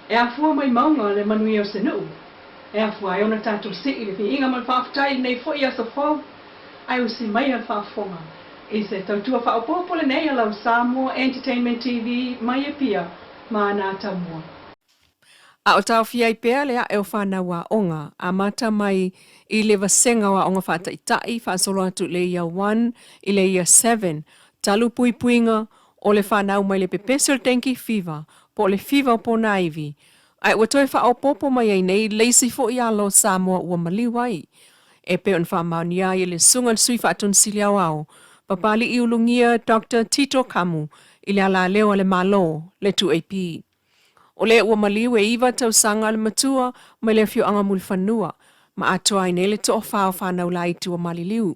E a fua mai maunga le manui o se nuu. E a fua e ona tātou si i le fi inga man whaafutai nei fo i asa fau. Ai o si mai al whaafonga. I se tautua whaopopole nei alau Samoa Entertainment TV mai e pia ma ana Atamua. A o tau fia i pēr lea e o whanau wa onga, a mata mai i le vasenga wa onga whata i tai, whaasolo atu le ia 1, i le ia 7, talu pui puinga o le whanau mai le pepesel tenki fiva, po le fiva o po naivi. Ai ua toi whao popo mai ai nei, leisi fo i alo Samoa ua maliwai. E pe on whamau ni ai le sunga sui whaatun sili au au, papali i ulungia Dr. Tito Kamu, i le ala leo le malo, le 2AP. O le ua maliu e iwa tau sanga le matua mai le fio anga mulfanua, ma atoa ai nele to o whao whanau la i tua maliliu.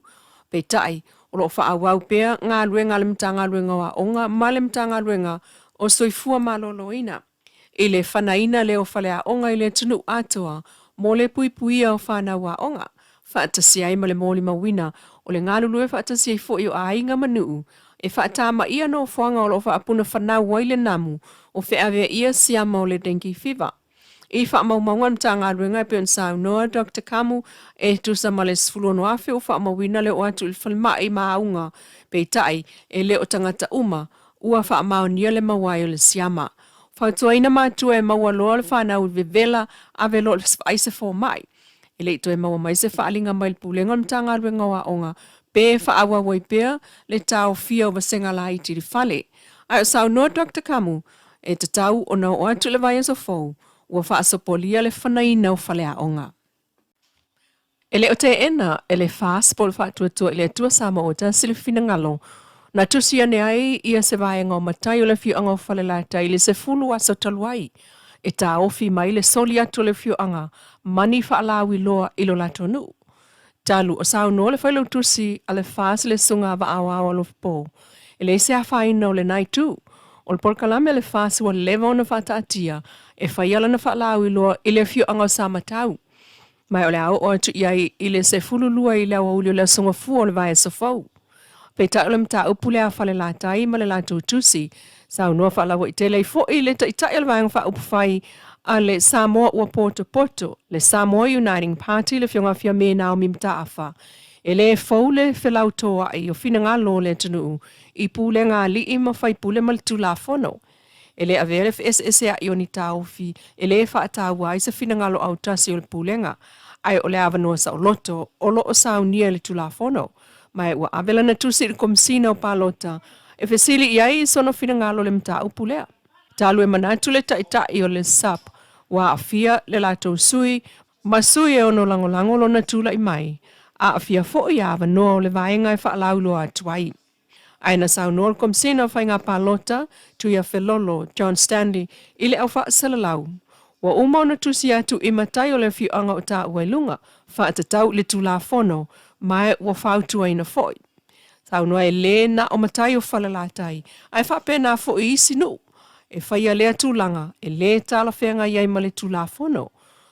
Pe tai, o lo whao wau pea ngā ruenga le mtanga ruenga wa onga, ma le mtanga ruenga o soifua maloloina. I le whanaina le o whalea onga i le tunu atoa, mo le pui puia o whanau wa onga. Whaatasi ai ma le mōli mawina, o le ngālulu e whaatasi ai fo i o ainga manuu, e whaatama ia no whanga o lo whaapuna whanau waile namu, o whaawea ia siama o le dengue fever. I whaamaumaunga mtanga ruenga pe on saunoa Dr. Kamu e tusa ma le sfuluono afe o whaamawina le o atu il whalmai maaunga pe tai e le o tangata uma ua whaamaunia le mawai o le siama. Whautuaina mātua e maua loa le whanau vevela a velo le spaise fo mai. E le ito e maua mai se whaalinga mai le pulenga mtanga ruenga wa onga pe whaawa waipea le tau fia o vasenga la iti li whale. Ai o saunoa Dr. Kamu e te tau o na o atu le vai aso fau, ua whaasopolia le whanaina o whalea onga. E le o te ena, e le whaas pol whaatuatua i le atua Samoa o ta silifina ngalo, na tusia ne ai ia se vaenga o matai o le fio anga o whale lata i le se fulu aso taluai, e ta ofi mai le soli atu le fio anga, mani whaalawi loa ilo lato nu. Talu o sauno le whailau tusi a le whaas le sunga wa awa o lo po, e le se a whaina o le nai tu, o le polkalame le whaasi wa lewa o na whaataatia, e whaiala na whaalawi loa i le fio anga o sa matau. Mai o le au o atu iai i le se fululua i le awa uli o le sunga fua o le vai sa fau. Pe ta o le mta upu le a whale latai ma le lato tusi, sa unua whaalawa i tele i fo i le ta i tai o le vai ang wha upu whai a le Samoa ua poto poto, le Samoa Uniting Party le fionga fia me nao mi mta afa. E le fau le whilau toa i o fina ngā lo le tunu i pule ngā li i ma whai pule ma le tula fono. E le avere FSSA i o ni taufi, e le whaatawa i sa fina ngā lo au tasi o le pulenga. Ai o le avanoa sa o loto, o lo o sao nia le tula fono. Mai ua avela na tusi i komsina o palota, e fesili i ai sono fina ngā lo le mta upulea. Talu e manatu le tai o le sap, wa afia le lato sui, ma sui e ono langolango lo na tula i mai. A afia fo i ava noa o le vaenga e whaalaulo a tuai. Aina sau noa komsina o whainga palota, tuia Felolo, John Stanley, ile au wha salalau. Wa umau na tusi atu i matai o le fiu anga o ta uailunga, wha atatau le tula fono, mai wa whautua ina foi. Sau noa e le na o matai o whalalatai, ai wha pena fo i isi nu. E whaia lea tūlanga, e le tala whenga iai ma le tula fono.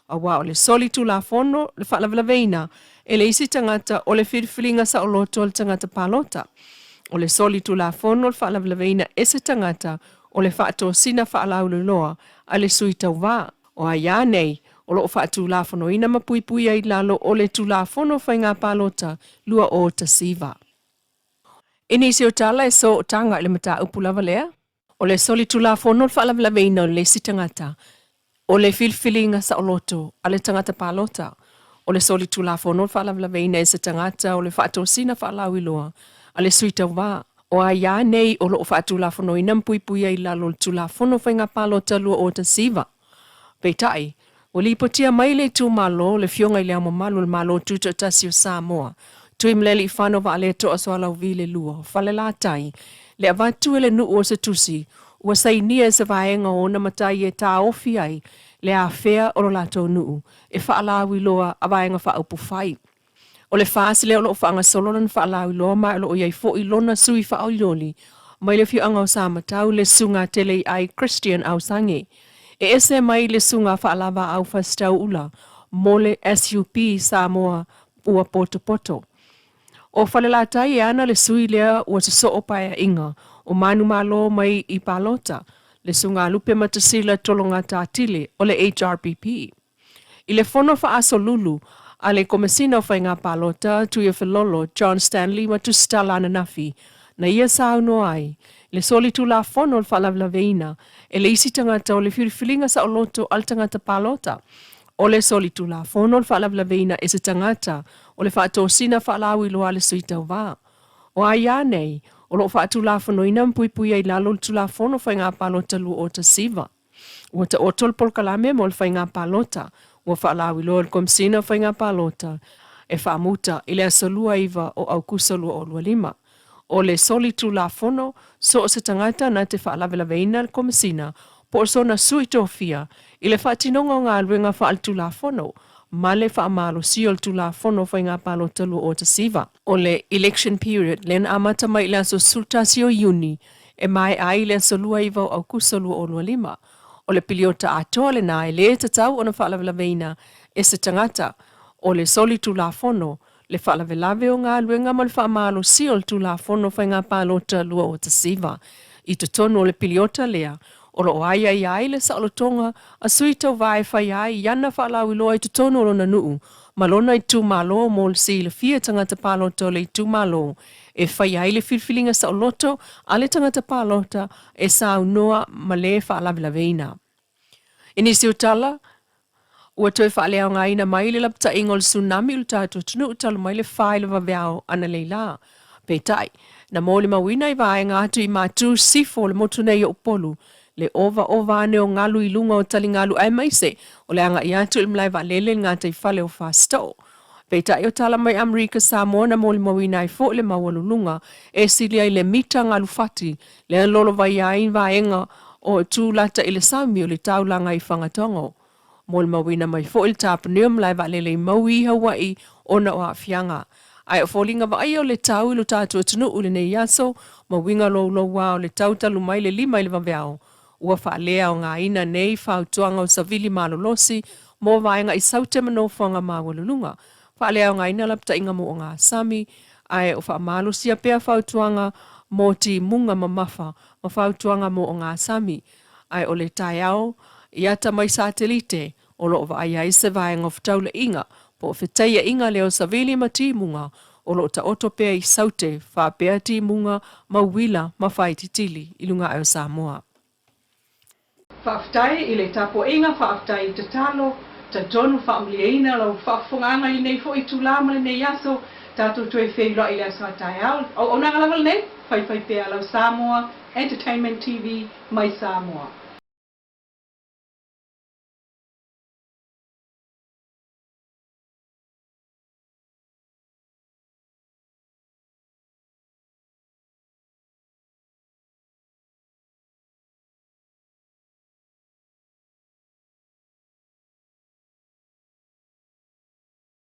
A wā o le soli tula fono, le whaalaveina, e le isi tangata o le whiriwhiringa sa o loto o le tangata palota. O le soli tula fono, le whaalaveina e se tangata o le whaato sina whaalaulu loa a le sui tau wā. O a ia nei, o lo o whaatu la fono ina mapuipui ai lalo o le tula fono whainga palota lua o tasiva. Inisi o tala e so o tanga le mata upulawa lea. O le soli tula fono whaalaveina o le sitangata. O le filfilinga sa o loto a le tangata palota. O le soli tula fono whaalaveina e se tangata o le whaato sina whaalawi loa a le suita wā. O a ia nei o lo o whaatu la fono ina mpuipui ai lalo le tula fono whainga palota lua o tasiva. Peitai, o li potia mai le tu malo le fionga i le amamalu le malo tuto tasi o Samoa. Tui mleli i whano wa ale to aso alau vile lua. Whale la tai, le avatu ele nu o se tusi, ua sainia e se vaenga o na matai e tā ofi ai, le a whea o lo lato nuu, e whaalawi loa a vaenga wha upu whai. O le whaasi leo lo o whaanga solonan whaalawi loa mai lo o iai fo i lona sui wha au yoli, mai le fiu anga o sa matau le sunga tele ai Christian au sange. E ese mai le sunga whaalawa au whastau ula, mo le SUP Samoa ua poto poto. O whalelatai e ana le sui lea ua se so o paia inga, o manu malo mai i palota, le sunga lupe matasila tolonga tātile o le HRPP. I le fono whaaso lulu a le komesina o whainga palota tu ia whelolo John Stanley ma tu stala nafi na ia sa no ai. Le soli tu la fono le whalavlaveina e le isi tangata o le whiriwhilinga sa o loto al tangata palota. O le soli tu la fono le whalavlaveina e se tangata o le whaatosina whaalawi loa le suita o wā. O aia nei, o lo whaatu la fono ina mpui ai lalo tu la fono whainga palota lu o ta siva. Ua ta otol polkalame mo le whainga palota, ua whaalawi loa le komsina whainga palota, e whaamuta i le asalua iwa o au kusalua o lua lima. O le soli tu la fono, so o se tangata na te whaalaveina le komsina, po o sona sui tofia, i le whaatinonga o ngā luenga whaal tu la fono, ma le whaamalo siol tu la fono whainga palota lu o ta siva. O le election period, len amata mai le aso sultasi o Juni, e mai ai le asalua iwa o au kusalua o lua lima. O le piliota atoa le nā e le tatau o na whaalaveina e se tangata o le soli tu la fono, le whaalavelave o ngā luenga ma le whaamalo siol tu la fono whainga palota lua o ta siva. I te tono o le piliota lea, o lo ai ai le saolotonga a sui tau vai whai ai iana whaalawi loa i te tono o lona nuu, malona i tu malo mo le si le fia tangata palota o le i tu malo, e whai ai le whirwhilinga saoloto a le tangata palota e sa unoa ma le whaalaveina. E nisi o tala, ua toi whaalea o ngā ina mai le lapta ingol tsunami ulu tātou tunu utalu mai le whai le waweao ana leila. Peitai, na mo le mawina i vae ngātu i mātu sifo le motu nei o upolu, le ova ane o ngalu i lunga o tali ngalu ai maise, o le anga i atu il mlai valele ngātai whale o whasto. Peitai o tala mai Amerika Samoa na mo le mawina i fo le mawalulunga, e sili ai le mita ngalu fati, le lolo vai ai vaenga o tu lata i le sami o le taulanga i whangatongo. Mo le mawina mai fo il tāpaneo mlai valele i maui Hawaii o na o awhianga. Ai o fōlinga wa ai o le tau ilo tātua tunu ule nei yaso, ma winga lo wa o le tau talu mai le lima ile waweao. Ua whaalea o ngā ina nei whautuanga o savili malolosi, mo vaenga i saute manofanga mawalulunga. Whaalea o ngā ina lapta inga mo o ngā sami, ai o whaamalosi a pea whautuanga mo ti munga mamafa, ma whautuanga mo o ngā sami. Ai o le tai au, i ata mai satelite, o lo wa ai ai se vaenga o whataula inga, po wheteia inga leo savili ma timunga, o lo ta oto pea i saute, wha pea timunga, ma wila, ma whai titili, ilunga au Samoa. Whaaftai i le tapo inga, whaaftai i te talo, ta tonu whaamlieina, lau whaafunganga i nei fo i tūlama le nei aso, tātou tue wheiloa i le aso atai au. O nanga level nei, whai pea lau Samoa, Entertainment TV, mai Samoa.